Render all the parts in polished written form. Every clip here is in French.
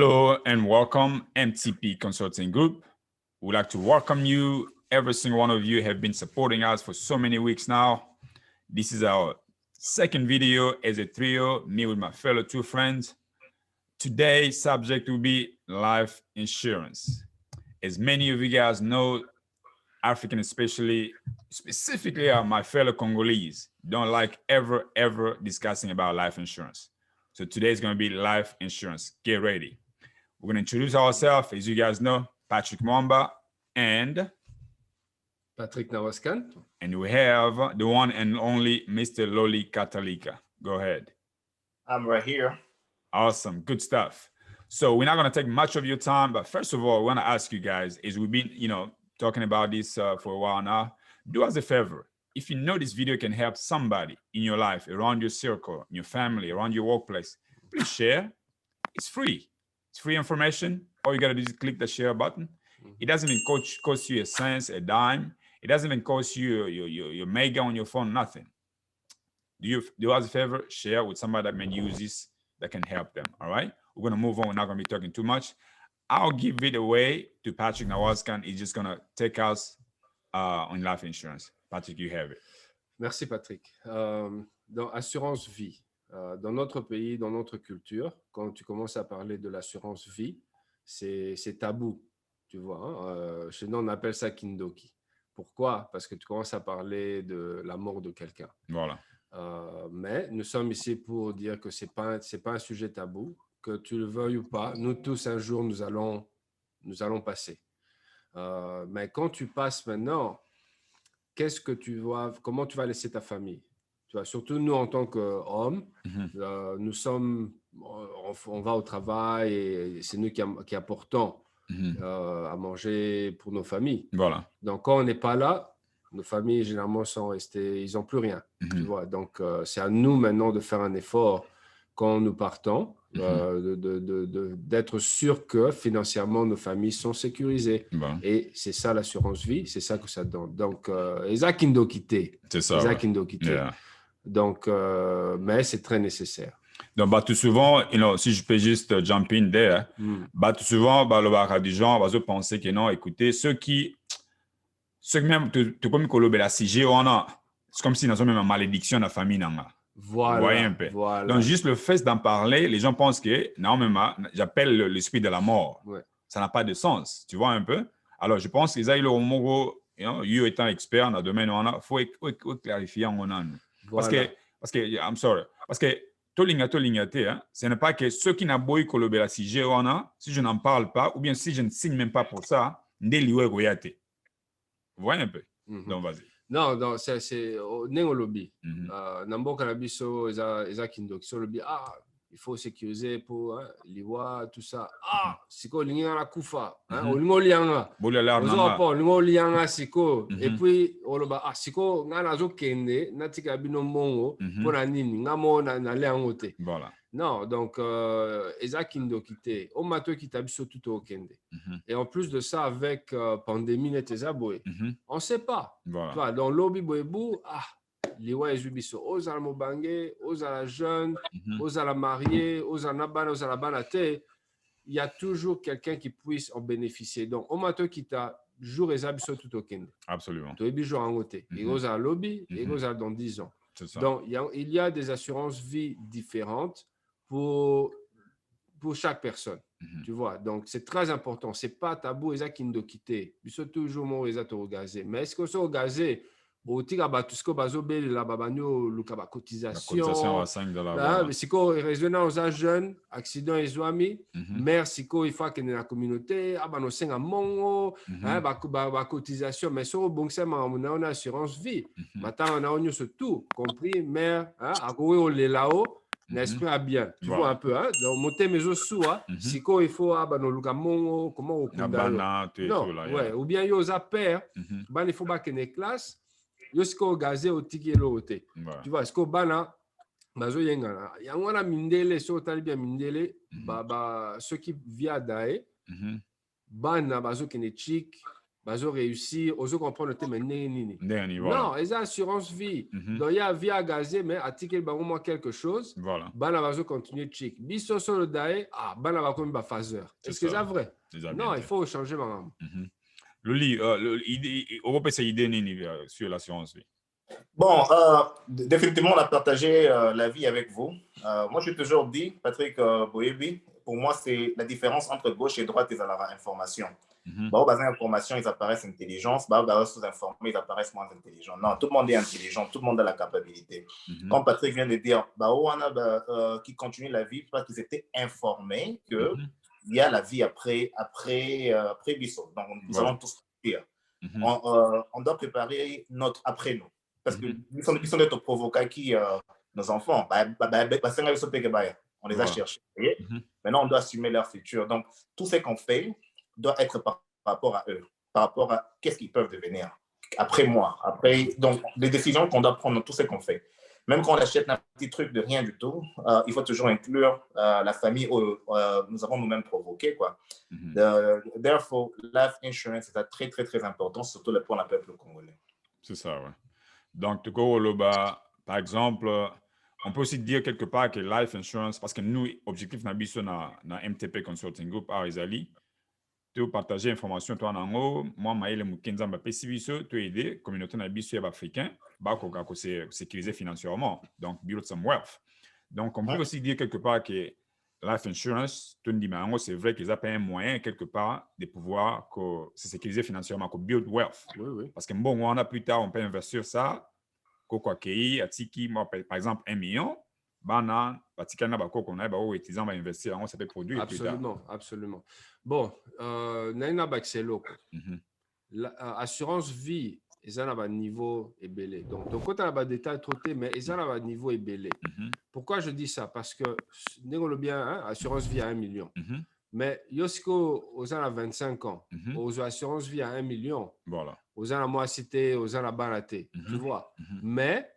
Hello and welcome, MTP Consulting Group. We'd like to welcome you. Every single one of you have been supporting us for so many weeks now. This is our second video as a trio, me with my fellow two friends. Today's subject will be life insurance. As many of you guys know, African specifically my fellow Congolese, don't like ever discussing about life insurance. So today is going to be life insurance. Get ready. We're going to introduce ourselves. As you guys know, Patrick Mwamba and Patrick Nawaskan. And we have the one and only Mr. Loli Katalika. Go ahead. I'm right here. Awesome. Good stuff. So we're not going to take much of your time, but first of all, I want to ask you guys, is we've been, talking about this for a while now. Do us a favor. If you know this video can help somebody in your life, around your circle, in your family, around your workplace, please share. It's free. It's free information. All you got to do is click the share button. It doesn't even cost you a cent, a dime. It doesn't even cost you your mega on your phone, nothing. Do us a favor, share with somebody that may use this, that can help them, all right? We're going to move on. We're not going to be talking too much. I'll give it away to Patrick Nawaskan. He's just going to take us on life insurance. Patrick, you have it. Merci, Patrick. Dans assurance vie, dans notre pays, dans notre culture, quand tu commences à parler de l'assurance vie, c'est tabou, tu vois. Chez nous, on appelle ça kindoki. Pourquoi? Parce que tu commences à parler de la mort de quelqu'un. Voilà. Mais nous sommes ici pour dire que c'est pas un sujet tabou, que tu le veuilles ou pas. Nous tous, un jour, nous allons passer. Mais quand tu passes maintenant, comment tu vas laisser ta famille? Tu vois, surtout nous, en tant qu'hommes, on va au travail et c'est nous qui apportons à manger pour nos familles. Voilà. Donc, quand on n'est pas là, nos familles, généralement, sont restées, ils n'ont plus rien. Tu vois? Donc, c'est à nous maintenant de faire un effort quand nous partons, d'être sûr que financièrement, nos familles sont sécurisées. Bon. Et c'est ça l'assurance vie, c'est ça que ça donne. Donc, Isaac Indokité. C'est ça. Isaac Ouais. Indokité. Yeah. Donc, mais c'est très nécessaire. Donc, tout souvent, si je peux juste jump in there, tout souvent, le barra du genre, va se penser que non, écoutez, ceux qui même, tu comme que la CG, c'est comme si nous avons même une malédiction dans la famille. Voilà. Vous voyez un peu. Voilà. Donc, juste le fait d'en parler, les gens pensent que, non, même, j'appelle l'esprit de la mort. Ouais. Ça n'a pas de sens. Tu vois un peu? Alors, je pense qu'ils aient le mot, étant expert dans le domaine, il faut clarifier en on. Parce que, I'm sorry, parce que, ce n'est pas que ceux qui n'ont pas eu la CG, si je n'en parle pas, ou bien si je ne signe même pas pour ça, vous voyez un peu? Donc, vas-y. Non, c'est au lobby. Namboka na biso eza kindoki so lobby il faut sécuriser pour liwa tout ça. Siko linga na kufa, olingo lianga. Olingo lianga siko et puis oloba siko ngana zo kende natika bino mongo pona nini ngamo na liango te. Voilà. Non, donc eza kindoki te. O mato kita biso tout au kende. Et en plus de ça, avec pandémie neteza boy, on sait pas. Voilà. Tu vois, dans lobby boyebu, liwa ezubiso, ozala mobange, ozala jeune, ozala marié, ozala bana te, il y a toujours quelqu'un qui puisse en bénéficier. Donc, au mato kita jour ezabiso tout au kende. Absolument. Tu es bijo angote. Et ozala lobby, et ozala dans 10 ans. C'est ça. Donc, il y a des assurances vie différentes pour chaque personne. Tu vois, donc c'est très important. C'est pas tabou, ils ont kindokité. Ils sont toujours morts, ils ont gazé. Mais est-ce que sont gazés? Au tika ba tout ce que bazo bel la babanyo luka ba cotisation. La cotisation à $5. Si ko résonance aux jeunes, accident et zoami, mère si ko il faut que la communauté, no senga mongo, ba cotisation, mais so bon c'est on a assurance vie. Maintenant on a tout compris mère, à courir au là-haut. N'est-ce pas bien? Tu vois un peu, donc monter mes os sous, si quoi il faut, no luka mongo, comment on peut non, ouais, ou bien yo za père, il faut pas qu'il y ait classe. Yo siko gazé au tiki l'autre. Tu vois, siko bana bazo yengana. Yangwana mindele so talibia mindele ceux qui via dae bana bazo kene chik bazo réussir, ozo comprendre le thème nini. Voilà. Non, ils ont assurance vie. Mhm. Donc il y a vie à gazer, mais à ticket au moins quelque chose. Voilà. Bana bazo continuer chic. Biso sur le dae, ah bana va comme ba phaseur. Est-ce que c'est vrai? Non, il faut changer maman. Loli, Europe c'est idée nini sur l'assurance vie. Bon, définitivement, on a partagé la vie avec vous. Moi, j'ai toujours dit, Patrick Boyebi, pour moi, c'est la différence entre gauche et droite, ils ont l'information. Bah, aux informations, ils apparaissent intelligents. Bah, sous-informés, ils apparaissent moins intelligents. Non, tout le monde est intelligent, tout le monde a la capacité. Comme Patrick vient de dire, bah, on a qui continue la vie parce qu'ils étaient informés qu'il y a la vie après Bissau. Donc, nous allons tous dire. On doit préparer notre après-nous. Parce que ils sont des provocants qui, nos enfants, on les a cherchés. Maintenant, on doit assumer leur futur. Donc, tout ce qu'on fait doit être par rapport à eux, par rapport à qu'est-ce qu'ils peuvent devenir après moi. Donc, les décisions qu'on doit prendre dans tout ce qu'on fait. Même quand on achète un petit truc de rien du tout, il faut toujours inclure la famille où nous avons nous-mêmes provoqué, quoi. Therefore, life insurance est très, très, très important, surtout pour le peuple congolais. C'est ça, ouais. Donc, par exemple, on peut aussi dire quelque part que life insurance, parce que nous, objectif nabiso na MTP Consulting Group, Arizali, tu partager information toi en haut, moi maïle mukenza mbappé sibiso, tu aider communauté nabiso africain, bako kako sécuriser financièrement, donc build some wealth. Donc, on peut aussi dire quelque part que life insurance, c'est vrai qu'ils ont un moyen quelque part de pouvoir se sécuriser financièrement, de build wealth. Oui. Parce que bon, on a plus tard, on peut investir ça, par exemple 1 million, ça peut produire. Absolument. Bon, assurance vie, ils ont un niveau ébélé. Donc quand on a un détail trop, mais ils ont un niveau ébélé. Pourquoi je dis ça? Parce que, nous bien, assurance vie à 1 million. Mais Yosko, aux ans à 25 ans, aux assurances vie à 1 million, voilà. Aux ans à moi cité, aux ans à baraté, tu vois. Mais,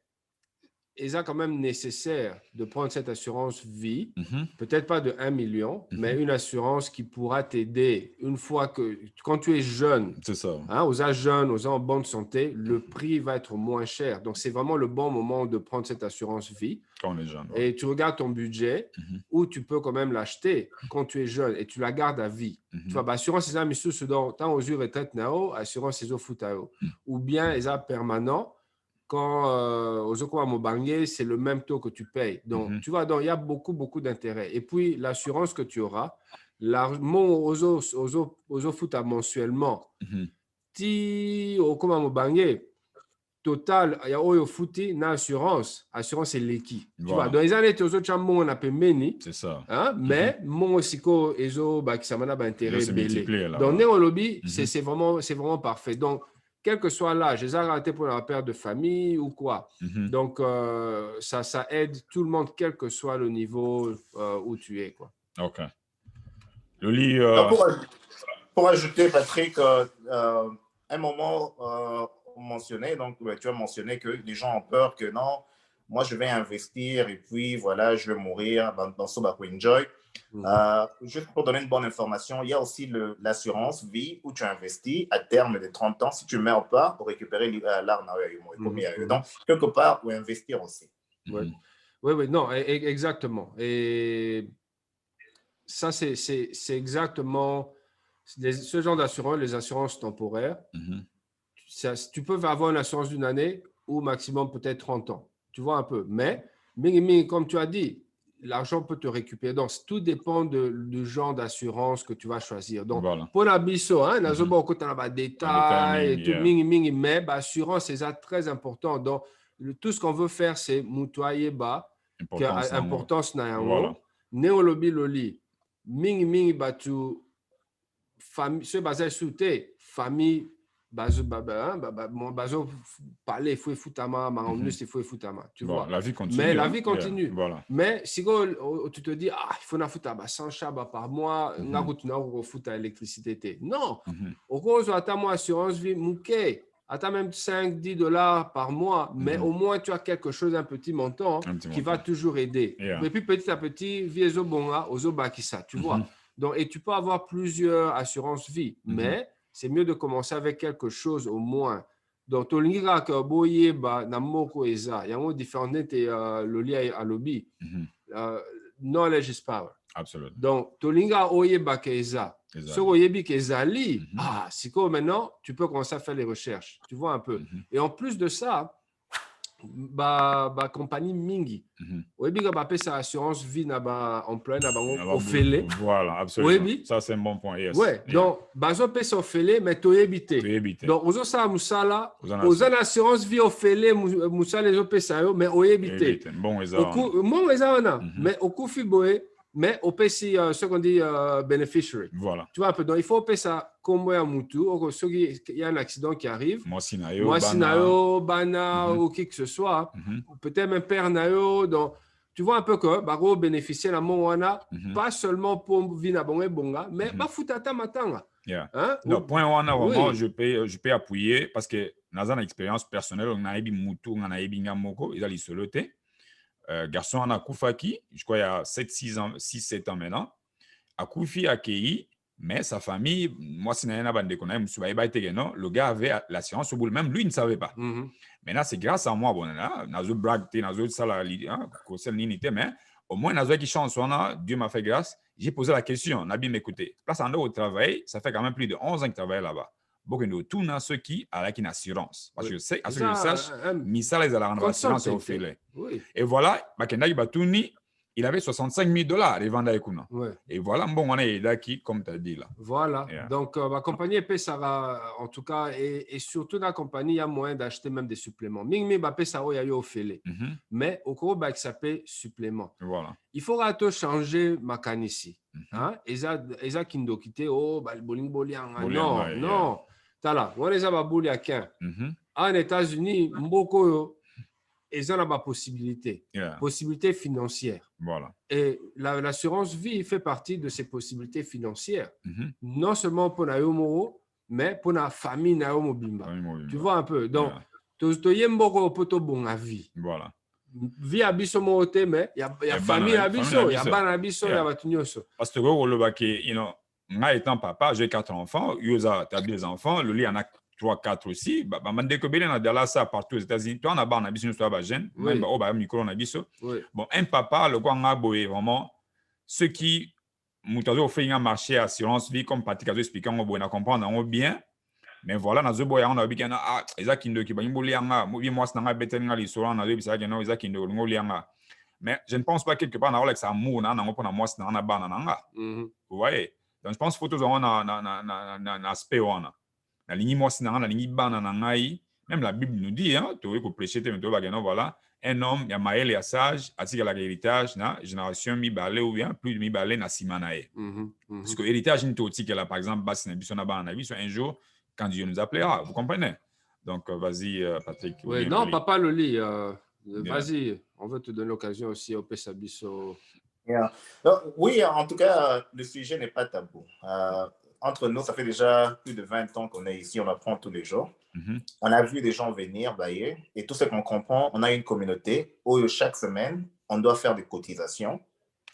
il est quand même nécessaire de prendre cette assurance vie, peut-être pas de 1 million, mais une assurance qui pourra t'aider une fois que, quand tu es jeune, c'est ça. Aux âges jeunes, aux âges en bonne santé, le prix va être moins cher. Donc, c'est vraiment le bon moment de prendre cette assurance vie. Quand on est jeune. Et tu regardes ton budget où tu peux quand même l'acheter quand tu es jeune et tu la gardes à vie. Tu vois, assurance, c'est ça, mais ce dont tant aux yeux retraite, assurance, c'est au foot, ou bien, ils ont permanent. Quand aux Okoa c'est le même taux que tu payes. Donc, tu vois, il y a beaucoup d'intérêts. Et puis, l'assurance que tu auras, l'argent aux foot mensuellement, ti Okoa Mobangue, total, il y a au foot, na assurance c'est l'équipe. Tu vois, dans les années, aux autres on appelle Meni. C'est ça. Mais mon aussi, ezo, qui ça m'a intérêt. Donc, néo lobby, c'est vraiment parfait. Donc, quel que soit l'âge, les arrêtés pour la père de famille ou quoi. Donc, ça aide tout le monde, quel que soit le niveau où tu es, quoi. OK. Loli, pour ajouter, Patrick, un moment mentionné, donc tu as mentionné que les gens ont peur que non, moi je vais investir et puis voilà, je vais mourir dans ce bac enjoy. Juste pour donner une bonne information, il y a aussi l'assurance vie où tu investis à terme de 30 ans. Si tu ne meurs pas, pour récupérer l'argent. Donc, quelque part, ou investir aussi. Oui, non, exactement. Et ça, c'est exactement ce genre d'assurance, les assurances temporaires. Tu peux avoir une assurance d'une année ou maximum peut-être 30 ans. Tu vois un peu. Mais, comme tu as dit, l'argent peut te récupérer. Donc, tout dépend du genre d'assurance que tu vas choisir. Donc, pour la biso, tu as des détails et tout, mais l'assurance, c'est ça très important. Donc, tout ce qu'on veut faire, c'est moutoyer bas, importance na yango, néolobi loli, batu, famille, ce basé sur tes famille, bazo parler fou futama tu vois, la vie continue, mais la vie continue. Voilà. Mais si tu te dis il faut na futa 100 chaba par mois nga kutuna ko futa électricité non au cause à ta moi assurance vie mouké à ta même 5-10 $ par mois, mais au moins tu as quelque chose, un petit montant qui va toujours aider. Et puis petit à petit viezo bonga ozo bakisa, tu vois. Donc, et tu peux avoir plusieurs assurances vie, mais c'est mieux de commencer avec quelque chose au moins. Donc, tolingi kaka boyeba na moko eza. Yango différent te le lia à lobby. Knowledge is power. Absolument. Donc, tolinga oyeba ke eza. So oyebi ke ezali. Siko maintenant, tu peux commencer à faire les recherches. Tu vois un peu. Et en plus de ça, compagnie mingi. Oyebi ka bape sa assurance vie na ba employé na bango ofele. Voilà, absolument. Oyebi? Ça c'est un bon point. Yes. Ouais, donc bazo pe sa ofele mais toyebi te. Donc ozo sa musala, oza na assurance vie ofele musala ezo pe sa yo mais oyebi te. Bon eza. Bon eza wana, mais okufi boye mais au PC, ce qu'on dit beneficiary. Voilà. Tu vois un peu. Donc, il faut payer ça comme à Moutou. Il y a un accident qui arrive. Moi, Sinayo, Bana, ou qui que ce soit. Peut-être même Père Nayo. Donc, tu vois un peu que Baro bénéficier la Moana, pas seulement pour Vina Bonga, mais Bafutata Matanga. Non, point Wana, vraiment, je peux appuyer parce que dans une expérience personnelle, on a eu Moutou, on a eu Bingamoko, ils ont isolé. Garçon en Akoufaki, je crois il y a 6-7 ans maintenant. Akoufi a accueilli, mais sa famille, moi, si le gars avait l'assurance au bout, même lui, il ne savait pas. Maintenant, c'est grâce à moi, mais au moins, qui chance, Dieu m'a fait grâce. J'ai posé la question, Nabi m'écoutait. Place en dehors au travail, ça fait quand même plus de 11 ans qu'il travaille là-bas. Beaucoup de tout ceux qui ont une assurance. Parce que je sais, à ce que je sache, Missa les a la assurance au filet. Et voilà, il avait $65,000 et vendait Ekuna. Et voilà, bon, on est là qui, comme tu as dit là. Voilà. Donc, ma compagnie Pessara, en tout cas, et surtout dans la compagnie, il y a moyen d'acheter même des suppléments. Mingmi Pessara, il y a eu au filet. Mais au cours, il s'appelle supplément. Voilà. Il faudra changer ma canne ici. Eza kindo kite, oh, le bowling non, non. Tala, on les a babouli à qu'un. En États-Unis, mboko ils ont la possibilité, possibilité financière. Voilà. Et l'assurance vie fait partie de ces possibilités financières. Non seulement pour Naomo, mais pour la famille Naomo Bimba. Tu vois un peu. Donc, tu y mboko poto bon à vie. Voilà. Vie à biso mote, mais il y a famille à biso, il y a ban à biso, il y a batunyoso. Parce que moi étant papa, j'ai 4 enfants, Yosa, tu as 2 enfants, le lit en a 3-4 aussi. Ça partout aux États-Unis. Toi, on a un business, même au micro, on a bon, un papa, le quoi, on a vraiment ceux qui ont fait un marché assurance vie, comme Patrick a expliqué, on a comprendre bien. Mais voilà, dans ce boy, on a dit que Isaac Kindo qui va moi, c'est un bête, on a dit Isaac Kindo, mais je ne pense pas quelque part dans ça amour, on moi, c'est un banana. Vous voyez? Donc, je pense qu'il faut toujours un aspect. La ligne moi c'est la ligne banana même la Bible nous dit tu veux prêcher voilà un homme il y a maël et sage attire la héritage na génération mi balé ou bien plus de mi balé na simanae parce que héritage une aussi que là par exemple bas na biso na banana biso un jour quand Dieu nous appellera vous comprenez donc vas-y Patrick. Oui, non papa le lit vas-y on veut te donner l'occasion aussi au Pessabiso. Oui, en tout cas le sujet n'est pas tabou. Entre nous, ça fait déjà plus de 20 ans qu'on est ici, on apprend tous les jours. On a vu des gens venir, bailler, et tout ce qu'on comprend, on a une communauté où chaque semaine, on doit faire des cotisations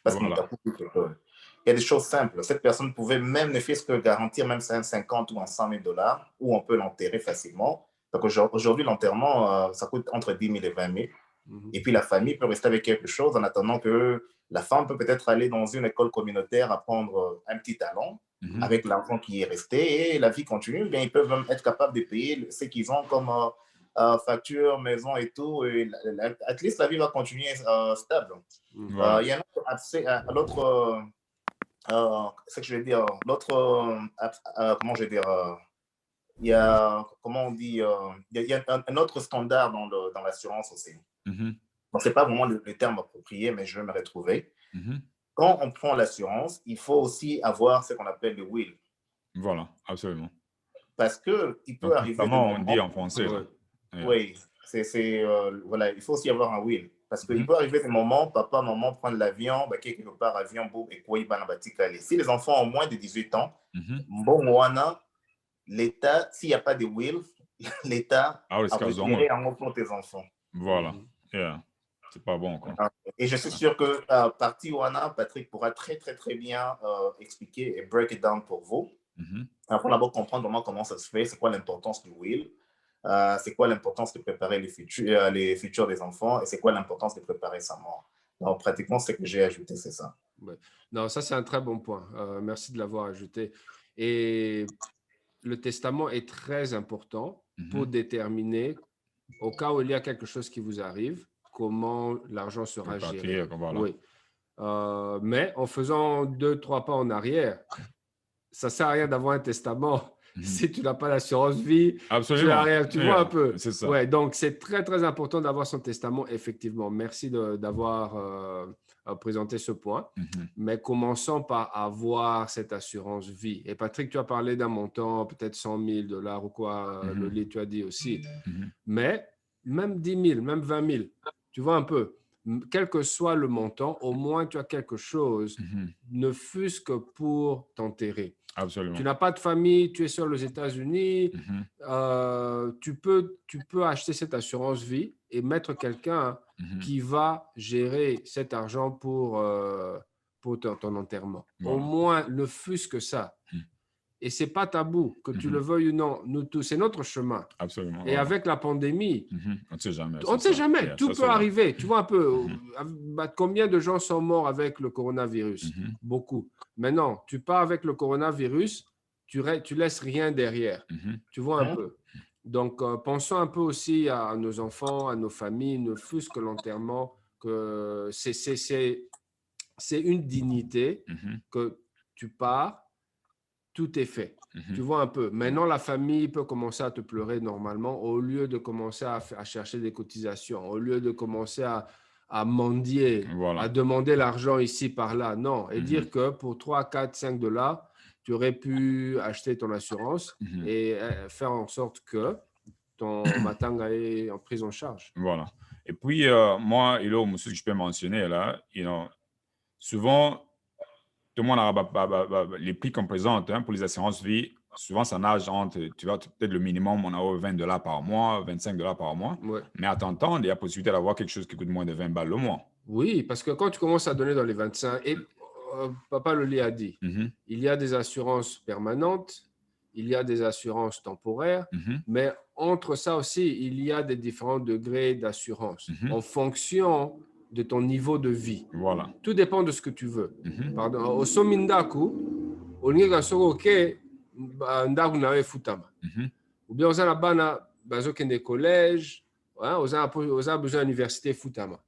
parce qu'il y a des choses simples. Cette personne pouvait même ne fût-ce que garantir même 50 ou $100,000 où on peut l'enterrer facilement. Donc aujourd'hui, l'enterrement, ça coûte entre 10 000 et 20 000. Et puis la famille peut rester avec quelque chose en attendant que la femme peut peut-être aller dans une école communautaire apprendre un petit talent avec l'argent qui est resté et la vie continue. Bien, ils peuvent même être capables de payer ce qu'ils ont comme facture, maison et tout. Et at least la vie va continuer stable. Il y a l'autre, ce que je vais dire, l'autre, comment je vais dire, il y a, comment on dit, il y a un autre standard dans l'assurance aussi. Donc, ce n'est pas vraiment le terme approprié, mais je vais me retrouver. Quand on prend l'assurance, il faut aussi avoir ce qu'on appelle le will. Voilà, absolument. Parce qu'il peut arriver... Comment on dit en français? Oui, voilà, il faut aussi avoir un will. Parce qu'il peut arriver des moments, papa, maman prennent l'avion, quelque part, avion, boum, et quoi, si les enfants ont moins de 18 ans, bon, l'État, s'il n'y a pas de will, l'État a retiré en pour tes enfants. Voilà, c'est pas bon. Quoi. Et je suis sûr que partie Wana, Patrick pourra très, très, très bien expliquer et break it down pour vous. Il faut d'abord comprendre vraiment comment ça se fait, c'est quoi l'importance du will, c'est quoi l'importance de préparer les futurs des enfants et c'est quoi l'importance de préparer sa mort. Donc, pratiquement, ce que j'ai ajouté, c'est ça. Ouais. Non, ça, c'est un très bon point. Merci de l'avoir ajouté. Et le testament est très important pour déterminer, au cas où il y a quelque chose qui vous arrive, comment l'argent sera géré. Voilà. Oui. Mais en faisant 2-3 pas en arrière, ça ne sert à rien d'avoir un testament si tu n'as pas d'assurance vie. Absolument. Tu vois un peu. C'est ça. Ouais, donc, c'est très, très important d'avoir son testament, effectivement. Merci d'avoir présenté ce point. Mais commençons par avoir cette assurance vie. Et Patrick, tu as parlé d'un montant, peut-être 100 000 $ ou quoi. Loli, tu as dit aussi. Mais même 10 000, même 20 000, tu vois un peu. Quel que soit le montant, au moins tu as quelque chose, ne fût-ce que pour t'enterrer. Absolument. Tu n'as pas de famille, tu es seul aux États-Unis, tu peux acheter cette assurance vie et mettre quelqu'un qui va gérer cet argent pour ton enterrement. Voilà. Au moins, ne fût-ce que ça. Et ce n'est pas tabou, que tu le veuilles ou non. Nous tous, c'est notre chemin. Absolument. Et avec la pandémie, on ne sait jamais. On ne sait jamais, Yeah, tout peut arriver. Tu vois un peu, combien de gens sont morts avec le coronavirus? Beaucoup. Maintenant, tu pars avec le coronavirus, tu laisses rien derrière. Tu vois un peu. Donc, pensons un peu aussi à nos enfants, à nos familles, ne fût-ce que l'enterrement, que c'est une dignité que tu pars, tout est fait. Tu vois un peu. Maintenant, la famille peut commencer à te pleurer normalement au lieu de commencer à chercher des cotisations, au lieu de commencer à mendier, à demander l'argent ici, par là. Non. Et dire que pour 3, 4, 5 $, tu aurais pu acheter ton assurance et faire en sorte que ton matanga est en prise en charge. Voilà. Et puis, moi, il y a ce que je peux mentionner là, souvent, tout le monde a les prix qu'on présente pour les assurances vie. Souvent, ça nage entre, tu vois, peut-être le minimum, on a 20 $ par mois, 25 $ par mois. Ouais. Mais à t'entendre, il y a possibilité d'avoir quelque chose qui coûte moins de 20 balles le mois. Oui, parce que quand tu commences à donner dans les 25, et Papa Loli a dit, il y a des assurances permanentes, il y a des assurances temporaires, mais entre ça aussi, il y a des différents degrés d'assurance en fonction de ton niveau de vie. Voilà. Tout dépend de ce que tu veux. Pardon, au somindaku, olinga soko ndaku na futama. Ou bien aux alabana bazokende collège, aux besoin d'université futama.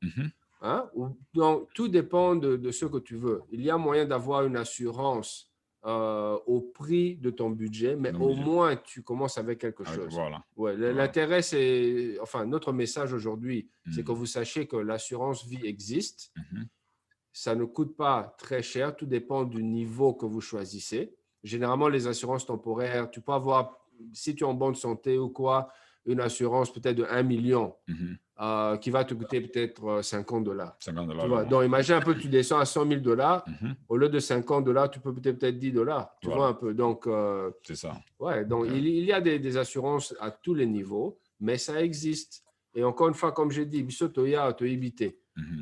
Donc, tout dépend de ce que tu veux. Il y a moyen d'avoir une assurance au prix de ton budget, mais au moins, tu commences avec quelque chose. Voilà. Ouais, l'intérêt, c'est... Enfin, notre message aujourd'hui, c'est que vous sachiez que l'assurance vie existe. Ça ne coûte pas très cher. Tout dépend du niveau que vous choisissez. Généralement, les assurances temporaires, tu peux avoir, si tu es en bonne santé ou quoi, une assurance peut-être de 1 million. Qui va te coûter peut-être 50 $. 50 $. Tu vois? Donc, imagine un peu, tu descends à 100 000 $. Au lieu de 50 $, tu peux peut-être 10 $. Tu vois un peu. Donc, c'est ça. Ouais, donc il y a des assurances à tous les niveaux, mais ça existe. Et encore une fois, comme j'ai dit, bisotoya to ibite.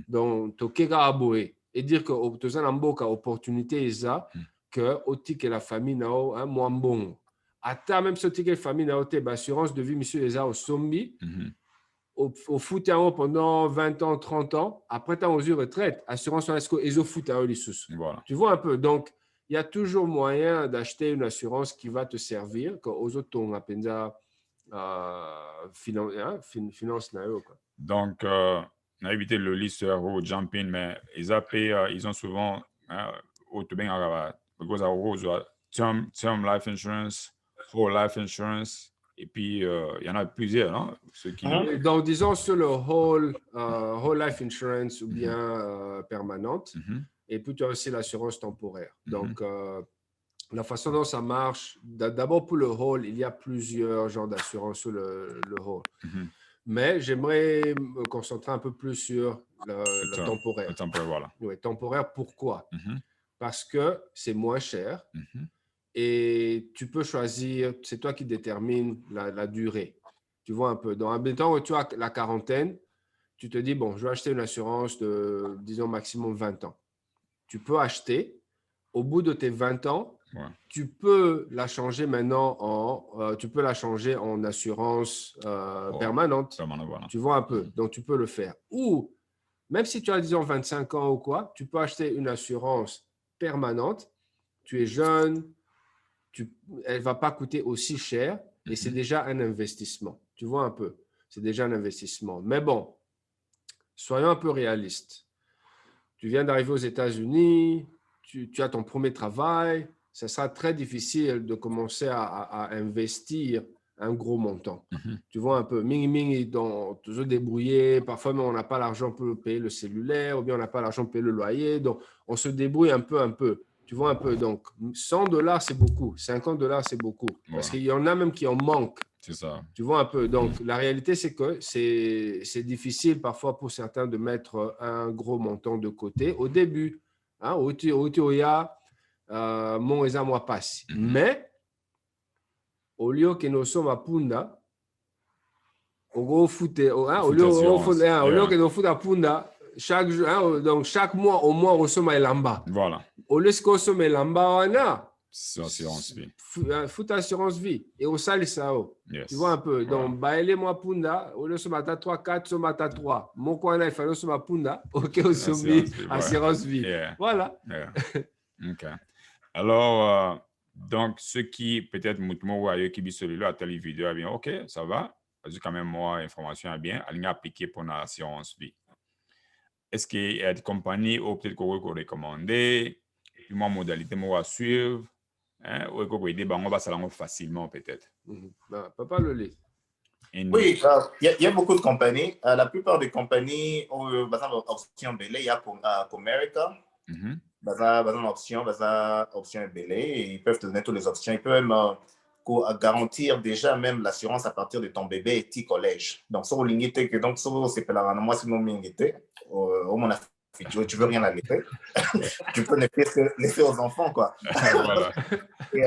Donc, to kega aboe. Et dire que tu as une opportunité esa que oti que la famille nao un moins bon. Ata même ce que la famille nao te assurance de vie monsieur esa au sombi. Au foot pendant 20 ans, 30 ans, après tu as aux retraite, assurance en esco et au foot à Voilà. Tu vois un peu. Donc, il y a toujours moyen d'acheter une assurance qui va te servir aux autres on appelle finance. Donc, on a évité le listeur ou jumping, mais ils ont souvent term life insurance, whole life insurance. Et puis, il y en a plusieurs, non? Donc, disons sur le whole life insurance ou bien permanente. Et puis, tu as aussi l'assurance temporaire. Donc, la façon dont ça marche, d'abord pour le whole, il y a plusieurs genres d'assurance sur le whole. Mais j'aimerais me concentrer un peu plus sur le temporaire. Le temporaire, voilà. Oui, temporaire, pourquoi? Parce que c'est moins cher. Et tu peux choisir, c'est toi qui détermines la durée. Tu vois un peu. Donc, en même temps, tu as la quarantaine, tu te dis, bon, je vais acheter une assurance de, disons, maximum 20 ans. Tu peux acheter, au bout de tes 20 ans, tu peux la changer maintenant en assurance permanente. Voilà. Tu vois un peu. Donc, tu peux le faire. Ou, même si tu as, disons, 25 ans ou quoi, tu peux acheter une assurance permanente. Tu es jeune, elle ne va pas coûter aussi cher et c'est déjà un investissement. Tu vois un peu. C'est déjà un investissement. Mais bon, soyons un peu réalistes. Tu viens d'arriver aux États-Unis, tu as ton premier travail, ça sera très difficile de commencer à investir un gros montant. Tu vois un peu, ming, toujours débrouiller. Parfois, mais on n'a pas l'argent pour payer le cellulaire, ou bien on n'a pas l'argent pour payer le loyer. Donc, on se débrouille un peu. Tu vois un peu, donc $100, c'est beaucoup. $50, c'est beaucoup. Parce qu'il y en a même qui en manquent. C'est ça. Tu vois un peu. Donc, la réalité, c'est que c'est difficile parfois pour certains de mettre un gros montant de côté au début. Mon eza moi passe. Mais, au lieu que nous sommes à Punda, au lieu que nous foot à Punda, chaque mois, au moins, on sommes à Elamba. Voilà. Au lieu que nous sommes à Elamba, on a. C'est assurance vie. Foot assurance vie. Et au sali sao. Yes. Tu vois un peu. Voilà. Donc, baile moi punda. Au lieu de 3, 4, somata 3. Mon coin, il fallait sur ma punda. Ok, au sommet, assurance vie. Yeah. Voilà. Yeah. OK. Alors, donc, ceux qui, peut-être, Moutmo ou ailleurs, qui vit celui-là, à telle vidéo, bien, OK, ça va. Parce que quand même, moi, information est bien. Elle a appliqué pour une assurance vie. Est-ce qu'il y a des compagnies ou peut-être qu'on va recommander, puis moi, modalité, moi, à suivre, hein, ou qu'on va aider, on va s'aller facilement, peut-être. Papa le lit. Oui, il y a beaucoup de compagnies. La plupart des compagnies ont, par exemple, option belay, il y a Comerica. Option belay, et ils peuvent te donner toutes les options. Ils peuvent même garantir déjà même l'assurance à partir de ton bébé et petit collège. Donc, sur l'ingité, donc, sur c'est pas moi, c'est mon ingité, au mon tu veux rien à laisser. Tu peux laisser aux enfants, quoi. Voilà. Tu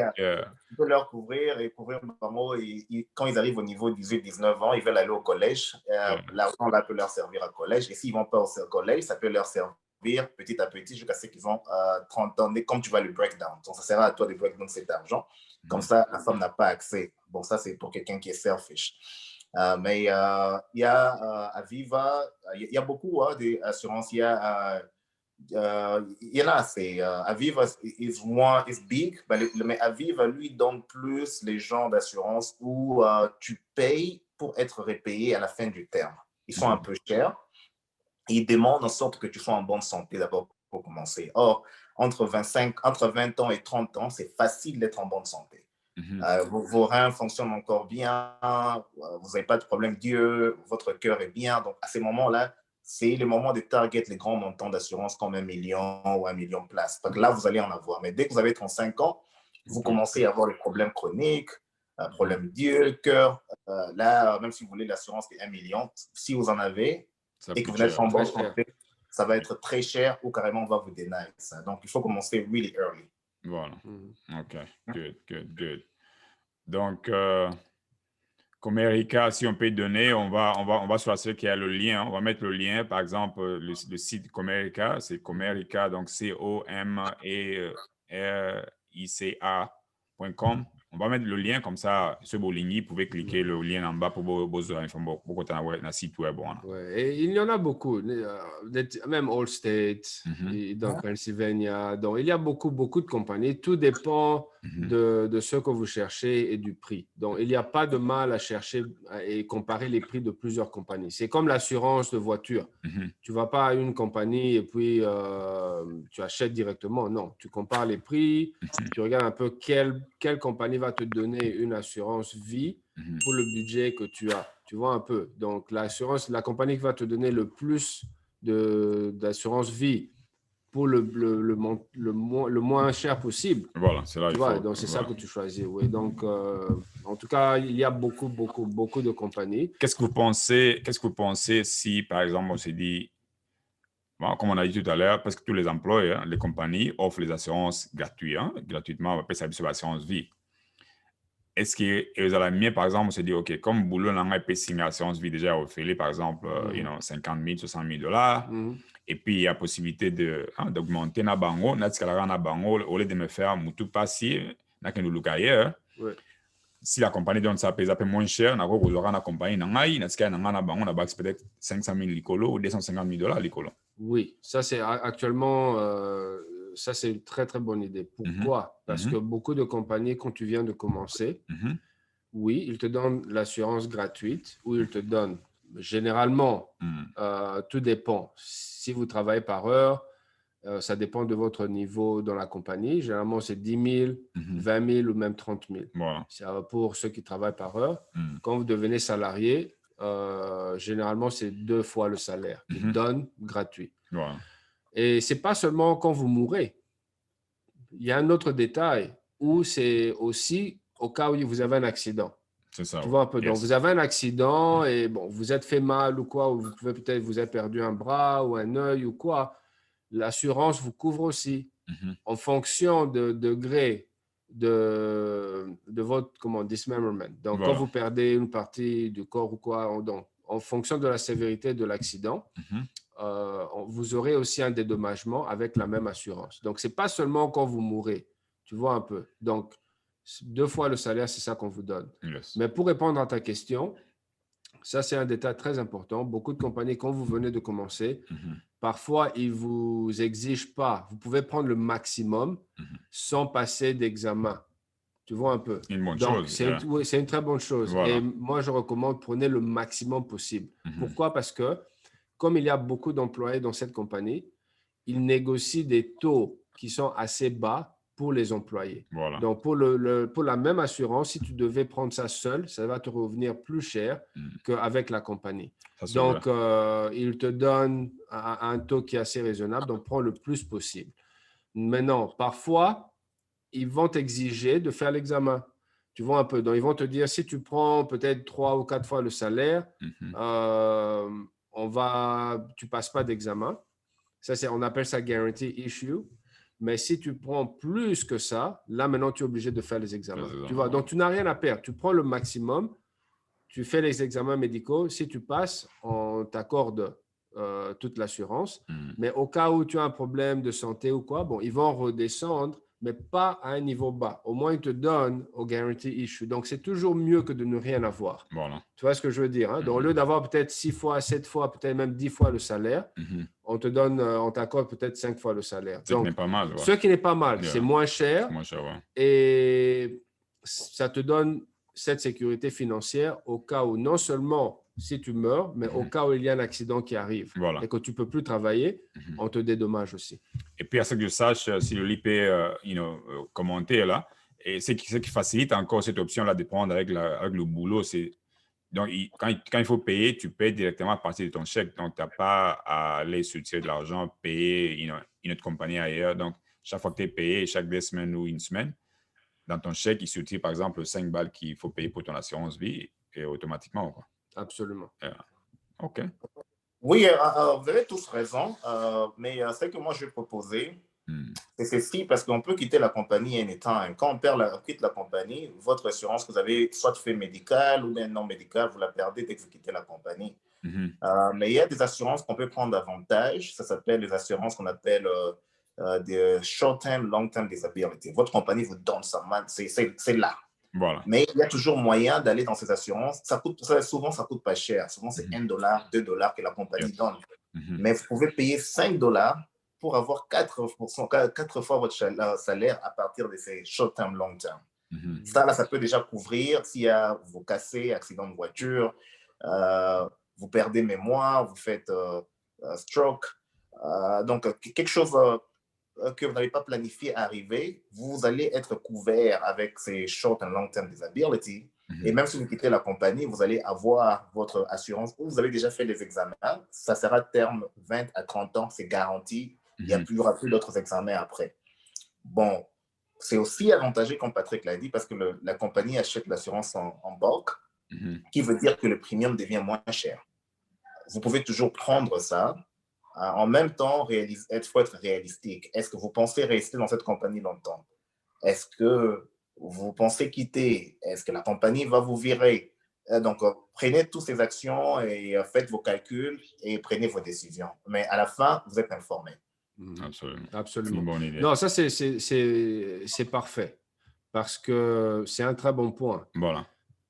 peux leur couvrir et couvrir quand ils arrivent au niveau 18-19 ans, ils veulent aller au collège. L'argent là peut leur servir à collège. Et s'ils ne vont pas au collège, ça peut leur servir petit à petit jusqu'à ce qu'ils ont 30 ans, comme tu vas le breakdown. Donc, ça sert à toi de breakdown cet argent. Comme ça, la femme n'a pas accès. Bon, ça, c'est pour quelqu'un qui est selfish. Mais il y a Aviva, il y a beaucoup d'assurances. Il y en a assez. Aviva is big, mais Aviva, lui, donne plus les genres d'assurance où tu payes pour être repayé à la fin du terme. Ils sont un peu chers. Ils demandent en sorte que tu sois en bonne santé d'abord pour commencer. Or, entre 20 ans et 30 ans, c'est facile d'être en bonne santé. Vos reins fonctionnent encore bien, vous n'avez pas de problème d'yeux, votre cœur est bien. Donc, à ces moments-là, c'est le moment de target les grands montants d'assurance comme 1 million ou 1 million de places. Donc là, vous allez en avoir. Mais dès que vous avez 35 ans, vous commencez à avoir les problèmes chroniques, problèmes d'yeux, cœur. Là, même si vous voulez l'assurance de 1 million, si vous en avez et que vous êtes en bonne santé, ça va être très cher ou carrément on va vous deny ça. Donc, il faut commencer really early. Voilà. OK. Good. Donc, Comerica, si on peut donner, on va choisir qu'il y a le lien. On va mettre le lien, par exemple, le site Comerica, c'est Comerica, donc COMERICA.com. On va mettre le lien comme ça, ce Boligny, vous pouvez cliquer le lien en bas pour vos informations, pour le site web. Ouais, et il y en a beaucoup, même Allstate, dans Pennsylvania. Donc, il y a beaucoup de compagnies. Tout dépend de ce que vous cherchez et du prix. Donc, il n'y a pas de mal à chercher et comparer les prix de plusieurs compagnies. C'est comme l'assurance de voiture. Tu ne vas pas à une compagnie et puis tu achètes directement. Non, tu compares les prix, tu regardes un peu quelle compagnie va te donner une assurance vie pour le budget que tu as. Tu vois un peu. Donc, la compagnie qui va te donner le plus d'assurance vie pour le moins cher possible. Voilà, c'est là. Donc, c'est ça que tu choisis. Oui. Donc, en tout cas, il y a beaucoup de compagnies. Qu'est-ce que vous pensez si, par exemple, on s'est dit, bon, comme on a dit tout à l'heure, parce que tous les employeurs, les compagnies offrent les assurances gratuitement, on appelle ça l'assurance vie. est-ce que vous allez mieux, par exemple, on se dit, OK, comme boulot, on a payé signer l'assurance vie déjà au fait, par exemple, 50 000, 60 000 dollars. Et puis, il y a possibilité d'augmenter na bango, na tikalara na bango, au lieu de me faire moutou passi, na que nous look ailleurs. Si la compagnie donne ça, paye un peu moins cher, on a quoi, vous aurez la compagnie, na tika na bango, on a peut-être 500 000 licolo ou 250 000 dollars licolo. Oui, ça c'est actuellement, ça c'est une très très bonne idée. Pourquoi? Parce que beaucoup de compagnies, quand tu viens de commencer, oui, ils te donnent l'assurance gratuite ou ils te donnent, généralement, tout dépend. Si vous travaillez par heure, ça dépend de votre niveau dans la compagnie. Généralement, c'est 10 000, 20 000 ou même 30 000. Voilà. C'est pour ceux qui travaillent par heure. Quand vous devenez salarié, généralement, c'est 2 fois le salaire qu'ils donnent gratuit. Voilà. Et ce n'est pas seulement quand vous mourrez. Il y a un autre détail où c'est aussi au cas où vous avez un accident. C'est ça. Tu vois un peu. Donc, vous avez un accident et bon, vous êtes fait mal ou quoi, ou vous pouvez peut-être vous avez perdu un bras ou un œil ou quoi. L'assurance vous couvre aussi en fonction de degré de votre dismemberment. Donc, quand vous perdez une partie du corps ou quoi, donc, en fonction de la sévérité de l'accident, vous aurez aussi un dédommagement avec la même assurance. Donc, ce n'est pas seulement quand vous mourrez. Tu vois un peu. Donc, 2 fois le salaire, c'est ça qu'on vous donne. Yes. Mais pour répondre à ta question, ça, c'est un détail très important. Beaucoup de compagnies, quand vous venez de commencer, parfois, ils ne vous exigent pas. Vous pouvez prendre le maximum sans passer d'examen. Tu vois un peu. Une bonne Donc, chose. oui, c'est une très bonne chose. Voilà. Et moi, je recommande, prenez le maximum possible. Pourquoi? Parce que, comme il y a beaucoup d'employés dans cette compagnie, ils négocient des taux qui sont assez bas pour les employés. Voilà. Donc, pour la même assurance, si tu devais prendre ça seul, ça va te revenir plus cher qu'avec la compagnie. Donc, ils te donnent un taux qui est assez raisonnable, donc prends le plus possible. Maintenant, parfois, ils vont t'exiger de faire l'examen. Tu vois un peu. Donc, ils vont te dire, si tu prends peut-être 3 ou 4 fois le salaire, tu ne passes pas d'examen. Ça, on appelle ça guarantee issue. Mais si tu prends plus que ça, là, maintenant, tu es obligé de faire les examens. Tu vois, donc, tu n'as rien à perdre. Tu prends le maximum, tu fais les examens médicaux. Si tu passes, on t'accorde toute l'assurance. Mais au cas où tu as un problème de santé ou quoi, bon, ils vont redescendre, mais pas à un niveau bas. Au moins, ils te donnent au guarantee issue. Donc, c'est toujours mieux que de ne rien avoir. Voilà. Tu vois ce que je veux dire? Donc, au lieu d'avoir peut-être 6 fois, 7 fois, peut-être même 10 fois le salaire, on t'accorde peut-être 5 fois le salaire. Ce qui n'est pas mal. Ce qui n'est pas mal. C'est moins cher. C'est moins cher, ouais. Et ça te donne cette sécurité financière au cas où, non seulement si tu meurs, mais au cas où il y a un accident qui arrive et que tu ne peux plus travailler, on te dédommage aussi. Et puis, à ce que je sache, si le LIP est commenté là, et ce qui facilite encore cette option-là de prendre avec le boulot, c'est donc quand il faut payer, tu payes directement à partir de ton chèque. Donc, tu n'as pas à aller soutirer de l'argent, payer une autre compagnie ailleurs. Donc, chaque fois que tu es payé, chaque 2 semaines ou une semaine, dans ton chèque, il se tire par exemple 5 balles qu'il faut payer pour ton assurance vie et automatiquement. Quoi. Absolument. OK. Oui, vous avez tous raison, mais ce que moi je vais proposer, c'est ceci, parce qu'on peut quitter la compagnie anytime. Quand on quitte la compagnie, votre assurance que vous avez soit fait médicale ou bien non médicale, vous la perdez dès que vous quittez la compagnie. Mais il y a des assurances qu'on peut prendre davantage. Ça s'appelle les assurances qu'on appelle des short-term, long-term disability. Votre compagnie vous donne ça, c'est là. Voilà. Mais il y a toujours moyen d'aller dans ces assurances. Souvent, ça ne coûte pas cher. Souvent, c'est $1, $2 que la compagnie donne. Mais vous pouvez payer $5 pour avoir 4 fois votre salaire à partir de ces short-term, long-term. Ça, là, ça peut déjà couvrir s'il y a vous cassez, accident de voiture, vous perdez mémoire, vous faites stroke. Donc, quelque chose que vous n'avez pas planifié arriver, vous allez être couvert avec ces short and long-term disability. Et même si vous quittez la compagnie, vous allez avoir votre assurance où vous avez déjà fait les examens. Ça sera terme 20 à 30 ans, c'est garanti. Il n'y aura plus d'autres examens après. Bon, c'est aussi avantageux, comme Patrick l'a dit, parce que la compagnie achète l'assurance en bulk, qui veut dire que le premium devient moins cher. Vous pouvez toujours prendre ça. En même temps, il faut être réalistique. Est-ce que vous pensez rester dans cette compagnie longtemps? Est-ce que vous pensez quitter, est-ce que la compagnie va vous virer? Donc, prenez toutes ces actions et faites vos calculs et prenez vos décisions. Mais à la fin, vous êtes informé. Absolument. Absolument. C'est une bonne idée. Non, ça, c'est parfait parce que c'est un très bon point. Voilà.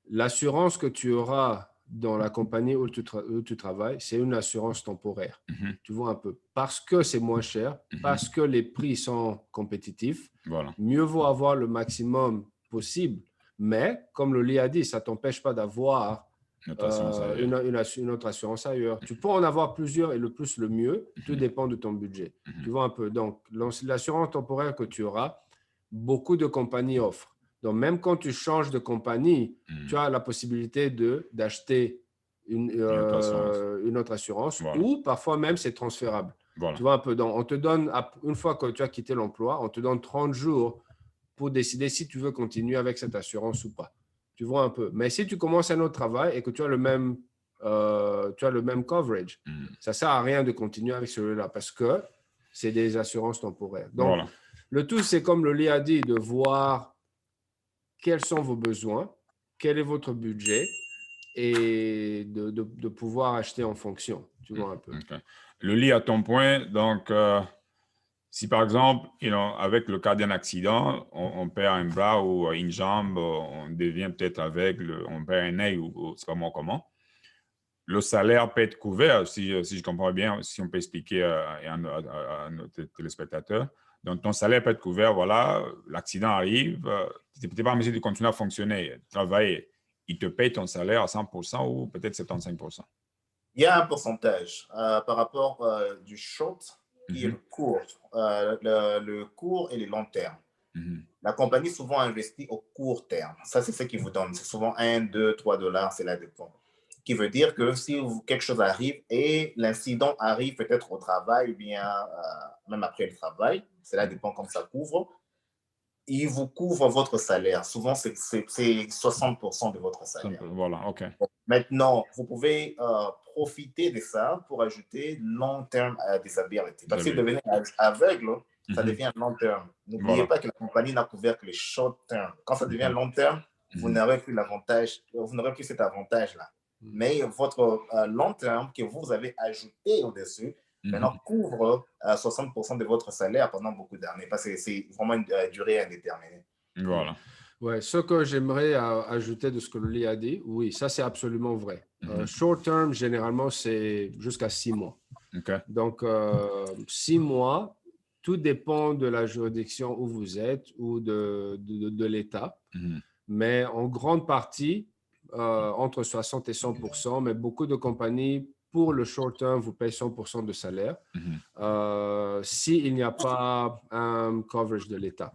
L'assurance que tu auras dans la compagnie où tu travailles, c'est une assurance temporaire. Tu vois un peu. Parce que c'est moins cher, parce que les prix sont compétitifs, voilà. Mieux vaut avoir le maximum possible. Mais, comme le Lee a dit, ça ne t'empêche pas d'avoir une autre assurance ailleurs. Tu peux en avoir plusieurs et le plus, le mieux. Tout dépend de ton budget. Tu vois un peu. Donc, l'assurance temporaire que tu auras, beaucoup de compagnies offrent. Donc, même quand tu changes de compagnie, tu as la possibilité d'acheter une autre assurance voilà. ou parfois même c'est transférable. Voilà. Tu vois un peu. Donc, on te donne, une fois que tu as quitté l'emploi, on te donne 30 jours pour décider si tu veux continuer avec cette assurance ou pas. Tu vois un peu. Mais si tu commences un autre travail et que tu as le même coverage, ça ne sert à rien de continuer avec celui-là parce que c'est des assurances temporaires. Donc, voilà. Le tout, c'est comme le Lee a dit, de voir quels sont vos besoins, quel est votre budget et de pouvoir acheter en fonction. Tu vois un peu. Okay. Le Lee, à ton point, donc, si par exemple, avec le cas d'un accident, on perd un bras ou une jambe, on devient peut-être on perd un œil ou c'est pas moi comment, le salaire peut être couvert, si je comprends bien, si on peut expliquer à nos téléspectateurs. Donc, ton salaire peut être couvert, voilà, l'accident arrive, tu n'es pas en mesure de continuer à fonctionner, travailler. Il te paye ton salaire à 100% ou peut-être 75%. Il y a un pourcentage par rapport du short qui est le court, le court et le long terme. La compagnie souvent investit au court terme. Ça, c'est ce qui vous donne. C'est souvent 1, 2, 3 dollars, c'est là dépend. Qui veut dire que si quelque chose arrive et l'incident arrive peut-être au travail ou bien même après le travail, cela dépend comme ça couvre, il vous couvre votre salaire. Souvent, c'est 60% de votre salaire. Voilà, OK. Maintenant, vous pouvez profiter de ça pour ajouter long-term disability. Parce que si vous devenez aveugle, ça devient long-term. N'oubliez pas que la compagnie n'a couvert que les short-term. Quand ça devient long-term, vous n'aurez plus l'avantage, vous n'aurez plus cet avantage-là. Mais votre long-term que vous avez ajouté au-dessus, maintenant couvre 60% de votre salaire pendant beaucoup d'années. Parce que c'est vraiment une durée indéterminée. Voilà. Ouais, ce que j'aimerais ajouter de ce que Lee a dit, oui, ça c'est absolument vrai. Short term, généralement, c'est jusqu'à 6 mois. Okay. Donc, 6 mois, tout dépend de la juridiction où vous êtes ou de l'État. Mais en grande partie, entre 60 et 100%, mais beaucoup de compagnies, pour le short term, vous payent 100% de salaire s'il n'y a pas un coverage de l'État.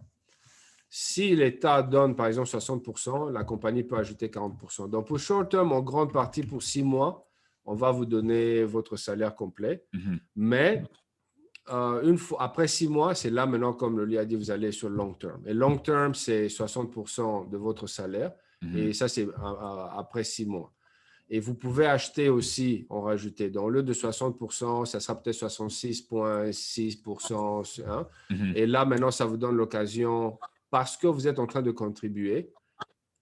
Si l'État donne, par exemple, 60%, la compagnie peut ajouter 40%. Donc, pour short term, en grande partie, pour 6 mois, on va vous donner votre salaire complet. Mais après 6 mois, c'est là maintenant, comme le Lee a dit, vous allez sur long term. Et long term, c'est 60% de votre salaire. Et ça, c'est après 6 mois. Et vous pouvez acheter aussi, en rajouter. Dans le lieu de 60%, ça sera peut-être 66,6%. Hein? Et là, maintenant, ça vous donne l'occasion, parce que vous êtes en train de contribuer,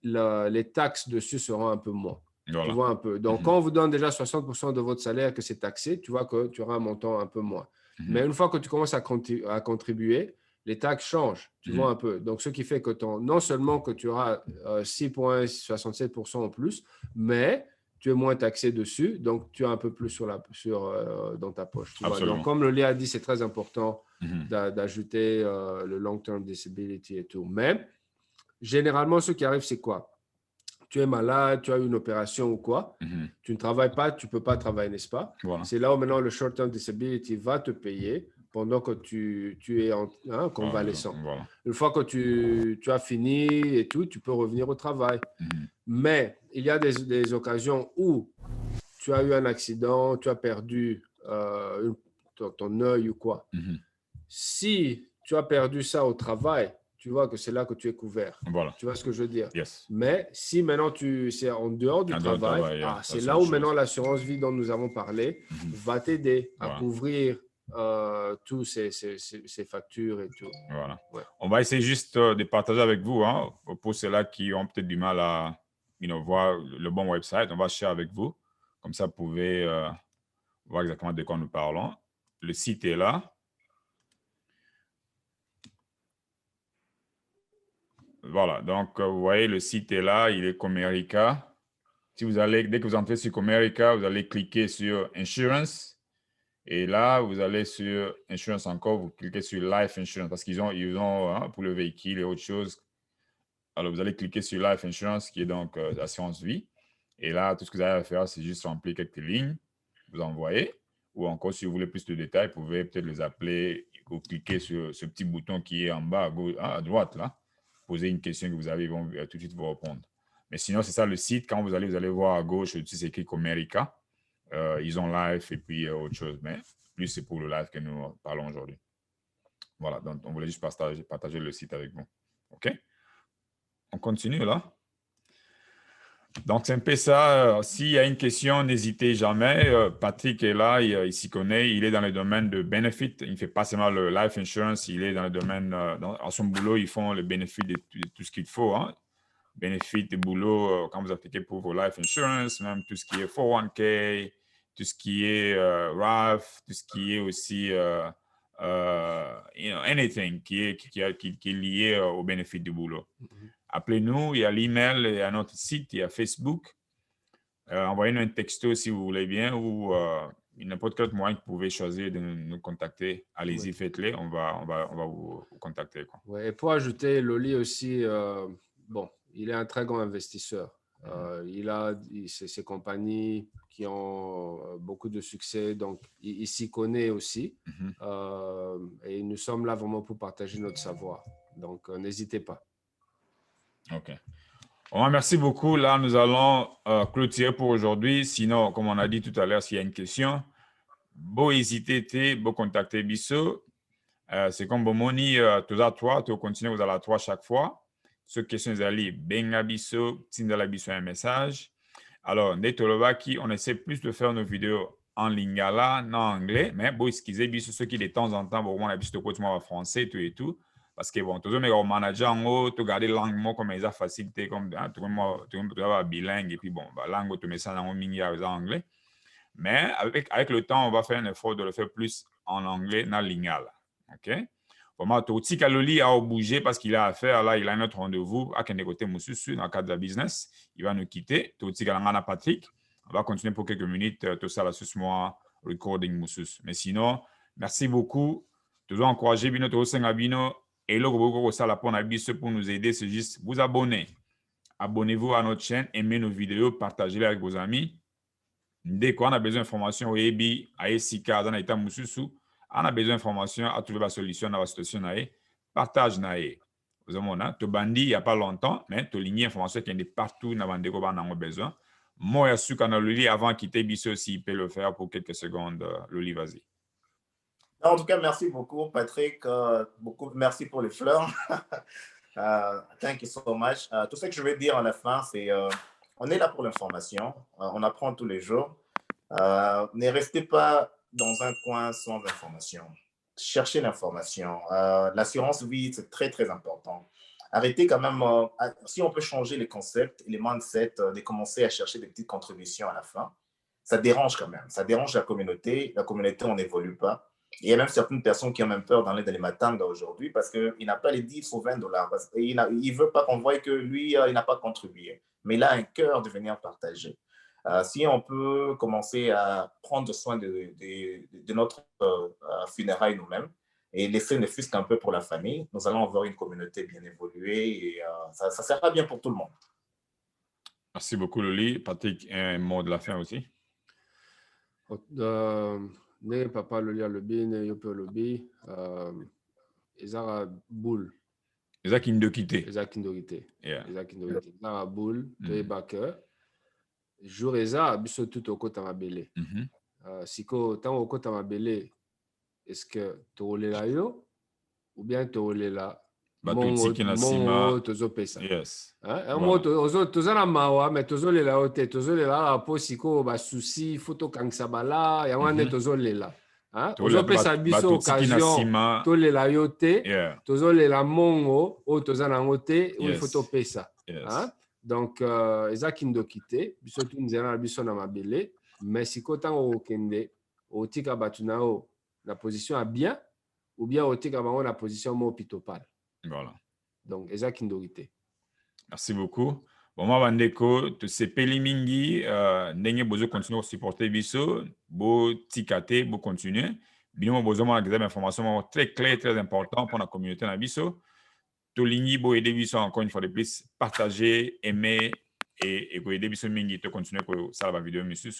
les taxes dessus seront un peu moins. Voilà. Tu vois un peu. Donc, quand on vous donne déjà 60% de votre salaire que c'est taxé, tu vois que tu auras un montant un peu moins. Mais une fois que tu commences à contribuer, les taxes changent. Tu vois un peu. Donc, ce qui fait que non seulement que tu auras 6,67% en plus, mais tu es moins taxé dessus, donc tu as un peu plus dans ta poche. Tu vois? Donc, comme le Lee a dit, c'est très important d'ajouter le long-term disability et tout. Mais généralement, ce qui arrive, c'est quoi? Tu es malade, tu as une opération ou quoi, tu ne travailles pas, tu ne peux pas travailler, n'est-ce pas? Voilà. C'est là où maintenant le short-term disability va te payer pendant que tu es convalescent. Voilà. Une fois que tu as fini et tout, tu peux revenir au travail. Mais il y a des occasions où tu as eu un accident, tu as perdu ton œil ou quoi. Si tu as perdu ça au travail, tu vois que c'est là que tu es couvert. Voilà. Tu vois ce que je veux dire? Yes. Mais si maintenant c'est en dehors du travail, c'est là où maintenant l'assurance vie dont nous avons parlé va t'aider à couvrir tous ces factures et tout. Voilà. Ouais. On va essayer juste de partager avec vous, hein, pour ceux-là qui ont peut-être du mal à voir le bon website. On va share avec vous. Comme ça, vous pouvez voir exactement de quoi nous parlons. Le site est là. Voilà, donc vous voyez, le site est là, il est Comerica. Si vous allez, dès que vous entrez sur Comerica, vous allez cliquer sur Insurance. Et là, vous allez sur Insurance encore, vous cliquez sur Life Insurance parce qu'ils ont hein, pour le véhicule et autre chose. Alors, vous allez cliquer sur Life Insurance qui est donc assurance vie. Et là, tout ce que vous avez à faire, c'est juste remplir quelques lignes, vous envoyez. Ou encore, si vous voulez plus de détails, vous pouvez peut-être les appeler ou cliquer sur ce petit bouton qui est en bas à droite là. Poser une question que vous avez, ils vont tout de suite vous répondre. Mais sinon, c'est ça le site. Quand vous allez voir à gauche, au-dessus, c'est écrit Comerica. Ils ont live et puis autre chose. Mais plus, c'est pour le live que nous parlons aujourd'hui. Voilà, donc on voulait juste partager le site avec vous. OK? On continue là. Donc, c'est un peu ça. S'il y a une question, n'hésitez jamais. Patrick est là, il s'y connaît. Il est dans le domaine de benefit. Il ne fait pas seulement le life insurance. Il est dans le domaine, à son boulot, ils font le bénéfice de tout ce qu'il faut. Hein. Bénéfice de boulot quand vous appliquez pour vos life insurance, même tout ce qui est 401k, tout ce qui est RAF, tout ce qui est aussi anything qui est lié au bénéfice du boulot. Appelez-nous, il y a l'email, il y a notre site, il y a Facebook. Envoyez-nous un texto si vous voulez bien ou n'importe quel moyen que vous pouvez choisir de nous contacter. Allez-y, faites-le, on va vous contacter. Quoi. Ouais, et pour ajouter, Loli aussi, bon, il est un très grand investisseur. Il a ses compagnies qui ont beaucoup de succès, donc il s'y connaît aussi. Et nous sommes là vraiment pour partager notre savoir. Donc, n'hésitez pas. OK. Merci beaucoup. Là, nous allons clôturer pour aujourd'hui. Sinon, comme on a dit tout à l'heure, s'il y a une question, beau hésiter, beau contacter Bisso. C'est comme Bomoni, tu as toi, tu continues, vous allez à toi chaque fois. Ce question, vous allez benga Bisso, tindala Bisso un message. Alors, Netolobaki, on essaie plus de faire nos vidéos en lingala, non en anglais, mais bon, excusez Bisso, ceux qui de temps en temps, bon, on a Bisso de en français, tout et tout. Parce que bon, toujours mes managers en haut, tu gardes langue moi comme ils ont facilité comme tout le monde bilingue et puis bon, langue tu mets ça en anglais. Mais avec le temps, on va faire un effort de le faire plus en anglais dans lingala. OK? Vraiment, Toti Kaloli a bougé parce qu'il a affaire là, il a un autre rendez-vous à Kenekote Moussusu dans le cadre de la business. Il va nous quitter. Toti Kalangana Patrick. On va continuer pour quelques minutes tout ça là ce mois recording Moussus. Mais sinon, merci beaucoup. Toujours encourager Bino Tosengabino. Et là, pour nous aider, c'est juste vous abonner. Abonnez-vous à notre chaîne, aimez nos vidéos, partagez-les avec vos amis. Dès qu'on a besoin d'informations au EBI, à Esika, dans l'État Moussousou, on a besoin d'informations à trouver la solution dans la situation. Partage. Vous avez tu bandit il n'y a pas longtemps, mais tu lignes information qui est partout dans le on a besoin. Moi, je suis quand le lit avant de quitter Bisso, s'il peut le faire pour quelques secondes. Loli, vas-y. En tout cas, merci beaucoup, Patrick. Merci pour les fleurs. Thank you so much. Tout ce que je vais dire à la fin, c'est on est là pour l'information. On apprend tous les jours. Ne restez pas dans un coin sans information. Cherchez l'information. L'assurance vie, c'est très, très important. Arrêtez quand même, si on peut changer les concepts, les mindsets, de commencer à chercher des petites contributions à la fin, ça dérange quand même. Ça dérange la communauté. La communauté, on n'évolue pas. Il y a même certaines personnes qui ont même peur d'aller dans les matanga aujourd'hui parce qu'il n'a pas les 10 ou 20 $. Il ne veut pas qu'on voie que lui, il n'a pas contribué. Mais il a un cœur de venir partager. Si on peut commencer à prendre soin de notre funérailles nous-mêmes et laisser ne fût qu'un peu pour la famille, nous allons avoir une communauté bien évoluée et ça sera bien pour tout le monde. Merci beaucoup, Loli. Patrick, un mot de la fin aussi. Ne papa Loli a lobby, ne yope lobby, ezara boule. Ezaki ndokite. Ezaki ndokite. Yeah. Ezaki ndokite. Ezara boule, te baka. Jour eza biso tout au côté mabele. Siko tant au côté mabele, est-ce que tolela yo ou bien tolela mongo tozo pesa? Yes. Un mot tozo na mawa mais tozo lela ote tozo lela po siko ba souci photo kangsa bala ya wane tozo lela. ozopesa biso occasion tolela yo te tozolela mongo oyo toza nango te oyo ifo topesa. Donc eza kindoki te biso tu nzela na biso na mabele mais sikoyo ntango okende otika bato na yo na position ya bien ou bien otika bango na position mo pitopale. Voilà. Donc eza kindoki te. Merci beaucoup. Bon, moi, bandeko, tu sais, peli mingi, ndenge bozo continuer à supporter biso, bo tikate, bo continuer. Bino bozo moi des informations très claires, très importantes pour la communauté na biso. To lingi bo aider biso encore une fois de plus, partager, aimer et aider biso mingi to continuer pour ça la vidéo monsieur.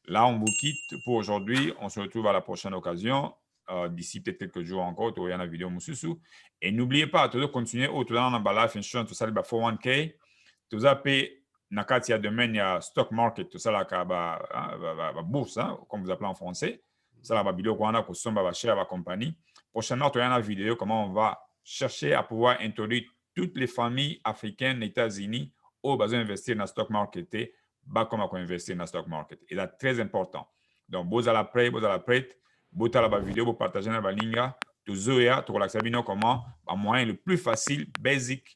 Là, on vous quitte pour aujourd'hui. On se retrouve à la prochaine occasion. D'ici peut-être quelques jours encore, tu auras la vidéo monsieur. Et n'oubliez pas, tu dois continuer autour dans la life insurance, tout ça, le 401k. Tout ça, na kati ya domaine ya stock market, tout ça la bourse, comme vous appelez en français. Ça la vidéo qu'on a somba va share la compagnie. Prochainement, tu as une vidéo comment on va chercher à pouvoir introduire toutes les familles africaines, États-Unis, au besoin d'investir dans le stock market, comment investir dans le stock market. Et c'est très important. Donc, vous allez prêt, vous allez la vidéo, vous partagez la linga, tu zoya, tu relaxes bien comment, un moyen le plus facile, basic.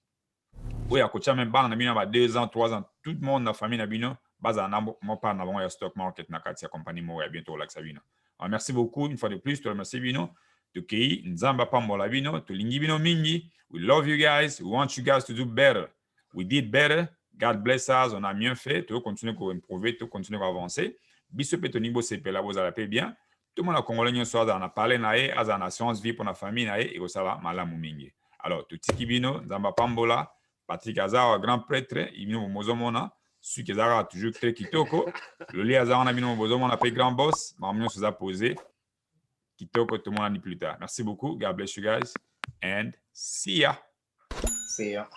Oui, à côté même bas, on a mis 2 ans, 3 ans, tout le monde dans la famille n'a bien, bas en moi pas dans le stock market na katia compagnie moi bientôt là sabino. Merci beaucoup une fois de plus, tu remercie bino, tu kei nzamba pambola bino, tu lingi bino mingi. We love you guys, we want you guys to do better. We did better. God bless us, on a mieux fait, tu continuer à improver, tu continuer à avancer. Biso pe tonibo CP là vous allez bien. Tout le monde a congolais soit dans la parler nae, as en assurance vie pour la famille nae et ça va malamu mingi. Alors tu tiki bino nzamba pambola. Patrick Azar, grand prêtre, il vient au Mozomona, celui qui a toujours très kitoko. Le lit Azar, on a mis au Mozomona, paye grand boss, mais on s'est posé. Kitoko, tout le monde a dit plus tard. Merci beaucoup. God bless you guys. And see ya. See ya.